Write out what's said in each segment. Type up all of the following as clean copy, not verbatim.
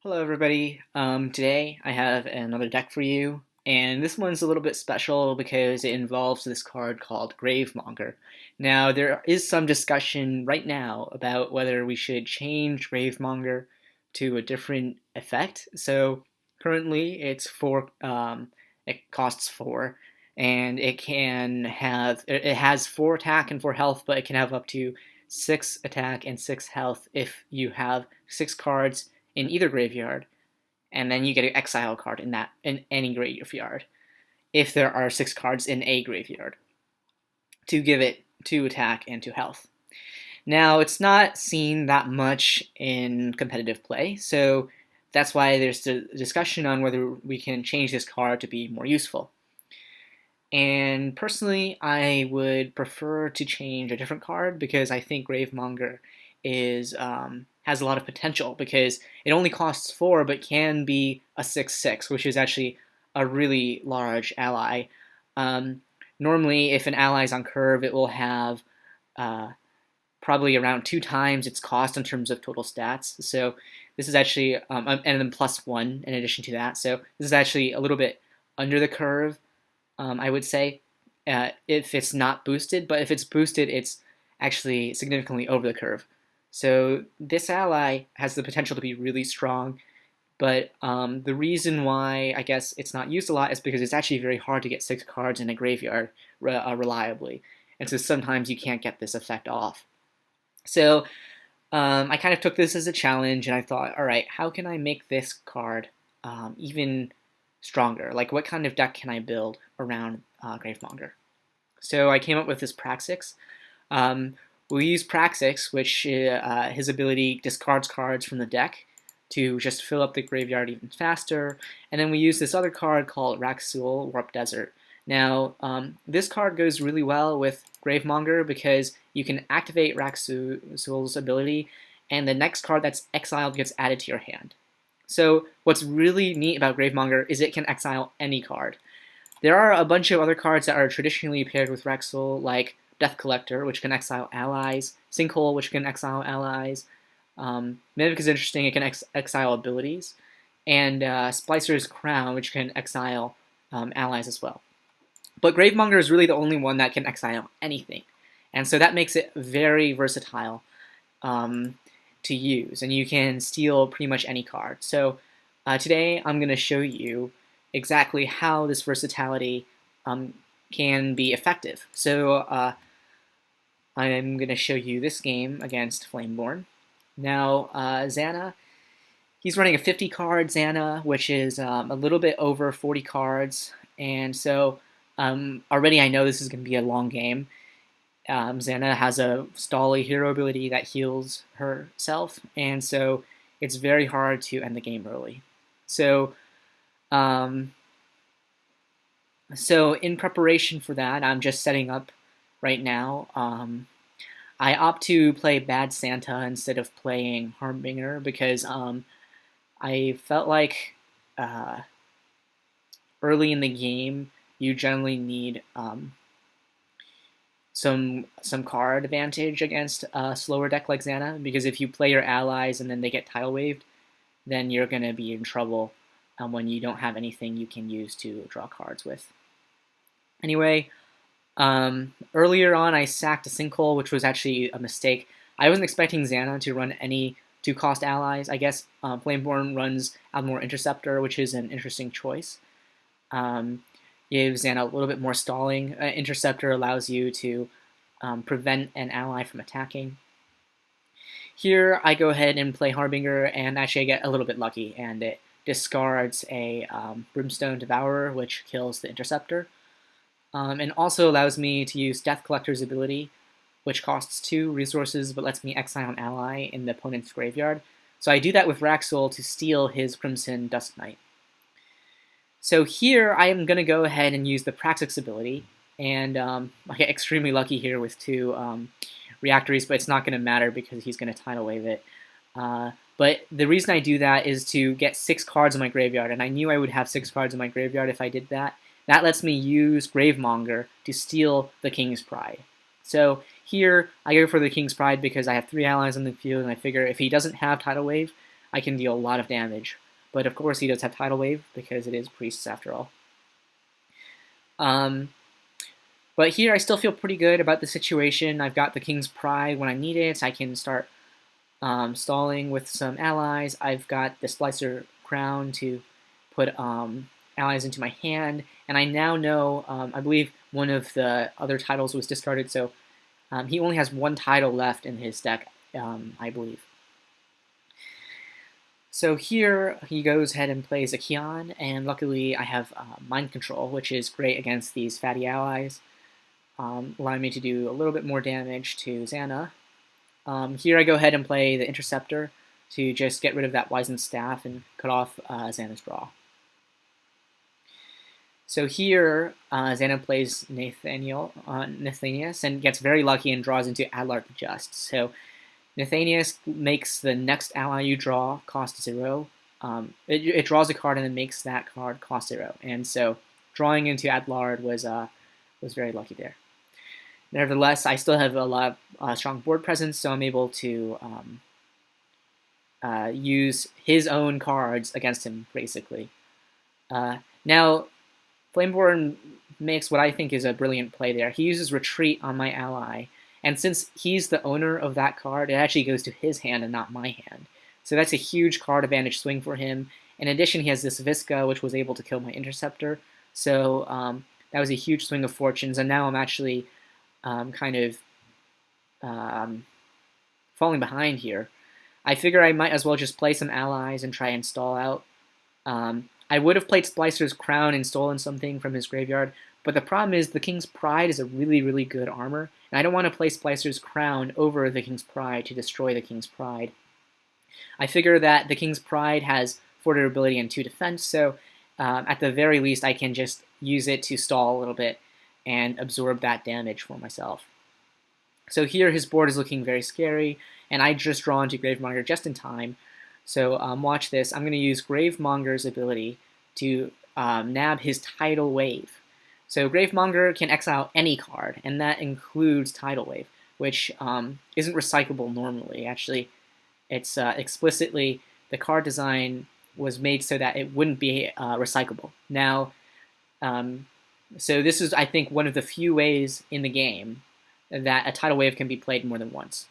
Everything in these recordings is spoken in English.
Hello everybody. Today I have another deck for you, and this one's a little bit special because it involves this card called Gravemonger. Now there is some discussion right now about whether we should change Gravemonger to a different effect. So currently it's four. It costs four, and it has four attack and four health, but it can have up to six attack and six health if you have six cards in either graveyard, and then you get an exile card in any graveyard if there are six cards in a graveyard to give it two attack and two health. Now it's not seen that much in competitive play, so that's why there's the discussion on whether we can change this card to be more useful. And personally, I would prefer to change a different card because I think Gravemonger is has a lot of potential because it only costs four but can be a 6/6, which is actually a really large ally. Normally, if an ally is on curve, it will have probably around two times its cost in terms of total stats. So this is actually, and then plus one in addition to that. So this is actually a little bit under the curve, I would say, if it's not boosted. But if it's boosted, it's actually significantly over the curve. So this ally has the potential to be really strong, but the reason why I guess it's not used a lot is because it's actually very hard to get six cards in a graveyard reliably, and so sometimes you can't get this effect off. So I kind of took this as a challenge, and I thought, all right, how can I make this card even stronger? Like, what kind of deck can I build around Gravemonger? So I came up with this Praxis. We'll use Praxis, which his ability discards cards from the deck to just fill up the graveyard even faster. And then we use this other card called Raxul, Warp Desert. Now, this card goes really well with Gravemonger because you can activate Raxul's ability, and the next card that's exiled gets added to your hand. So what's really neat about Gravemonger is it can exile any card. There are a bunch of other cards that are traditionally paired with Raxul, like Death Collector, which can exile allies, Sinkhole, which can exile allies, Mimic is interesting, it can exile abilities, and Splicer's Crown, which can exile allies as well. But Gravemonger is really the only one that can exile anything, and so that makes it very versatile to use, and you can steal pretty much any card. So today I'm going to show you exactly how this versatility can be effective. So I'm going to show you this game against Flameborn. Now, Xana, he's running a 50-card Xana, which is a little bit over 40 cards, and so already I know this is going to be a long game. Xana has a Stally hero ability that heals herself, and so it's very hard to end the game early. So, in preparation for that, I'm just setting up right now. I opt to play Bad Santa instead of playing Harbinger because I felt like early in the game you generally need some card advantage against a slower deck like Xana, because if you play your allies and then they get tidal waved, then you're going to be in trouble when you don't have anything you can use to draw cards with. Anyway, earlier on I sacked a Sinkhole, which was actually a mistake. I wasn't expecting Xana to run any 2-cost allies. I guess Flameborn runs Almor Interceptor, which is an interesting choice. Gives Xana a little bit more stalling. Interceptor allows you to prevent an ally from attacking. Here I go ahead and play Harbinger, and actually I get a little bit lucky, and it discards a Brimstone Devourer, which kills the Interceptor. And also allows me to use Death Collector's ability, which costs 2 resources but lets me exile an ally in the opponent's graveyard. So I do that with Raxul to steal his Crimson Dusk Knight. So here I am going to go ahead and use the Praxis ability, and I get extremely lucky here with 2 Reactories, but it's not going to matter because he's going to tidal wave it. But the reason I do that is to get 6 cards in my graveyard, and I knew I would have 6 cards in my graveyard if I did that. That lets me use Gravemonger to steal the King's Pride. So here I go for the King's Pride because I have 3 allies on the field, and I figure if he doesn't have Tidal Wave, I can deal a lot of damage. But of course he does have Tidal Wave because it is priests after all. But here I still feel pretty good about the situation. I've got the King's Pride when I need it. I can start stalling with some allies. I've got the Splicer Crown to put allies into my hand. And I now know, I believe one of the other titles was discarded, so he only has one title left in his deck, I believe. So here he goes ahead and plays a Kion, and luckily I have Mind Control, which is great against these fatty allies, allowing me to do a little bit more damage to Xana. Here I go ahead and play the Interceptor to just get rid of that Wizened Staff and cut off Xana's draw. So here Xana plays Nathanias and gets very lucky and draws into Adlar the Just. So Nathanias makes the next ally you draw cost 0. It draws a card and then makes that card cost 0. And so drawing into Adlard was very lucky there. Nevertheless, I still have a lot of strong board presence, so I'm able to use his own cards against him, basically. Now, Flameborn makes what I think is a brilliant play there. He uses Retreat on my ally, and since he's the owner of that card, it actually goes to his hand and not my hand. So that's a huge card advantage swing for him. In addition, he has this Visca, which was able to kill my Interceptor. So that was a huge swing of fortunes, and now I'm actually kind of falling behind here. I figure I might as well just play some allies and try and stall out. I would have played Splicer's Crown and stolen something from his graveyard, but the problem is the King's Pride is a really, really good armor, and I don't want to play Splicer's Crown over the King's Pride to destroy the King's Pride. I figure that the King's Pride has 4 durability and 2 defense, so at the very least I can just use it to stall a little bit and absorb that damage for myself. So here his board is looking very scary, and I just draw into Gravemonger just in time. So watch this. I'm going to use Gravemonger's ability to nab his Tidal Wave. So Gravemonger can exile any card, and that includes Tidal Wave, which isn't recyclable normally. Actually, it's explicitly, the card design was made so that it wouldn't be recyclable. Now, so this is, I think, one of the few ways in the game that a Tidal Wave can be played more than once.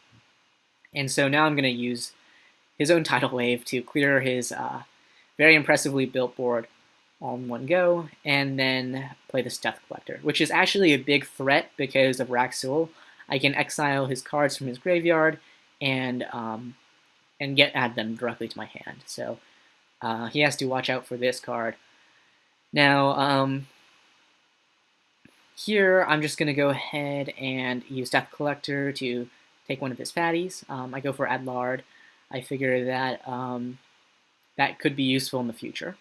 And so now I'm going to use his own Tidal Wave to clear his very impressively built board all in one go, and then play the Death Collector, which is actually a big threat because of Raxul. I can exile his cards from his graveyard and add them directly to my hand. So he has to watch out for this card. Now, here I'm just going to go ahead and use Death Collector to take one of his fatties. I go for Adlard. I figure that that could be useful in the future.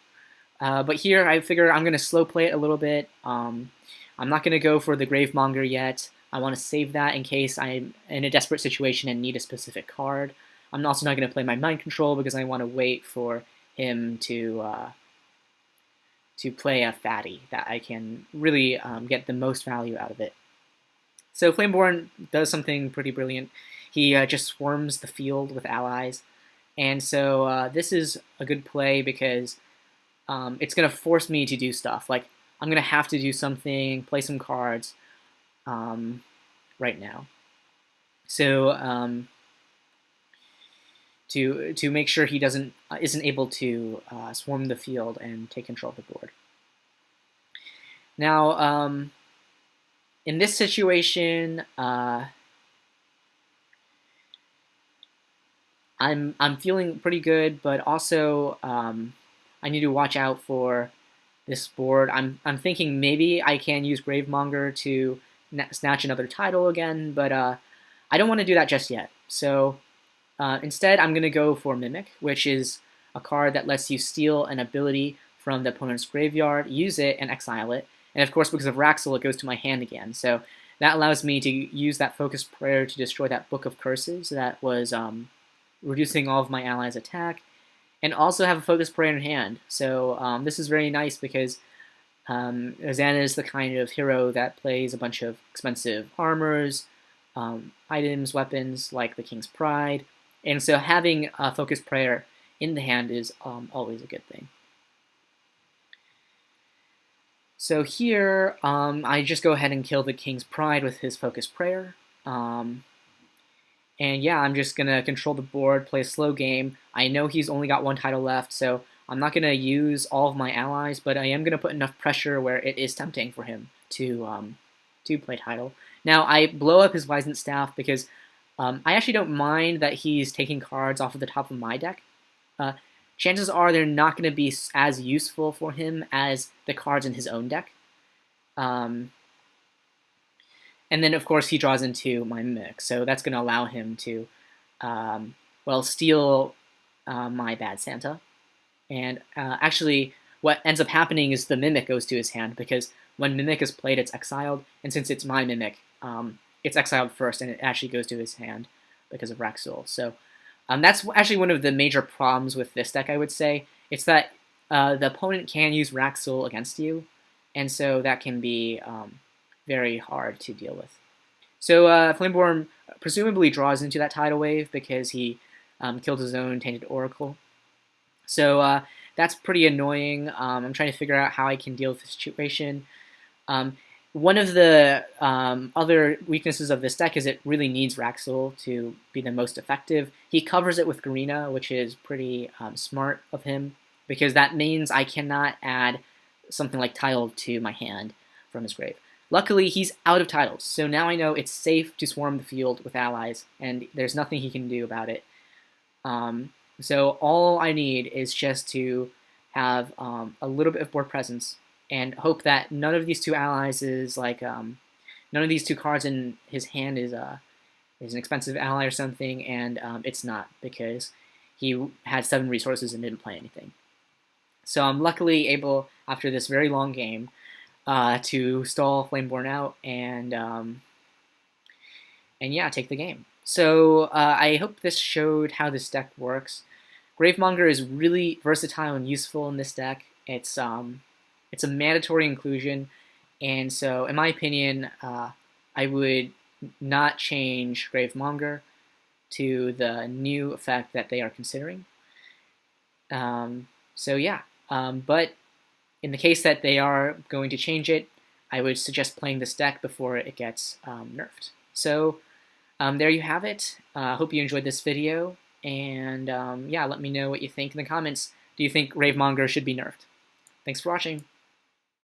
But here I figure I'm going to slow play it a little bit. I'm not going to go for the Gravemonger yet. I want to save that in case I'm in a desperate situation and need a specific card. I'm also not going to play my Mind Control because I want to wait for him to play a fatty that I can really get the most value out of it. So Flameborn does something pretty brilliant. He just swarms the field with allies, and so this is a good play because it's going to force me to do stuff. Like, I'm going to have to do something, play some cards right now. So to make sure he isn't able to swarm the field and take control of the board. Now, in this situation, I'm feeling pretty good, but also I need to watch out for this board. I'm thinking maybe I can use Gravemonger to snatch another title again, but I don't want to do that just yet. So instead, I'm going to go for Mimic, which is a card that lets you steal an ability from the opponent's graveyard, use it, and exile it. And of course, because of Raxul, it goes to my hand again. So that allows me to use that Focus Prayer to destroy that Book of Curses that was reducing all of my allies' attack, and also have a Focus Prayer in hand. So this is very nice because Xana is the kind of hero that plays a bunch of expensive armors, items, weapons like the King's Pride, and so having a Focus Prayer in the hand is always a good thing. So here, I just go ahead and kill the King's Pride with his Focus Prayer. And yeah, I'm just going to control the board, play a slow game. I know he's only got one title left, so I'm not going to use all of my allies, but I am going to put enough pressure where it is tempting for him to play title. Now, I blow up his Wizened Staff because I actually don't mind that he's taking cards off of the top of my deck. Chances are they're not going to be as useful for him as the cards in his own deck. And then, of course, he draws into my Mimic, so that's going to allow him to, well, steal my Bad Santa. And actually, what ends up happening is the Mimic goes to his hand, because when Mimic is played, it's exiled, and since it's my Mimic, it's exiled first, and it actually goes to his hand because of Raxul. So that's actually one of the major problems with this deck, I would say. It's that the opponent can use Raxul against you, and so that can be very hard to deal with. So Flameborn presumably draws into that tidal wave because he killed his own Tainted Oracle. So that's pretty annoying. I'm trying to figure out how I can deal with the situation. One of the other weaknesses of this deck is it really needs Raxul to be the most effective. He covers it with Garena, which is pretty smart of him, because that means I cannot add something like Tidal to my hand from his grave. Luckily, he's out of titles, so now I know it's safe to swarm the field with allies, and there's nothing he can do about it. So all I need is just to have a little bit of board presence and hope that none of these two allies is like none of these two cards in his hand is an expensive ally or something, and it's not, because he had 7 resources and didn't play anything. So I'm luckily able, after this very long game, to stall Flameborn out and yeah, take the game. So I hope this showed how this deck works. Gravemonger is really versatile and useful in this deck. It's a mandatory inclusion, and so in my opinion, I would not change Gravemonger to the new effect that they are considering. So yeah, but in the case that they are going to change it, I would suggest playing this deck before it gets nerfed. So there you have it. Hope you enjoyed this video, and yeah, let me know what you think in the comments. Do you think Gravemonger should be nerfed? Thanks for watching.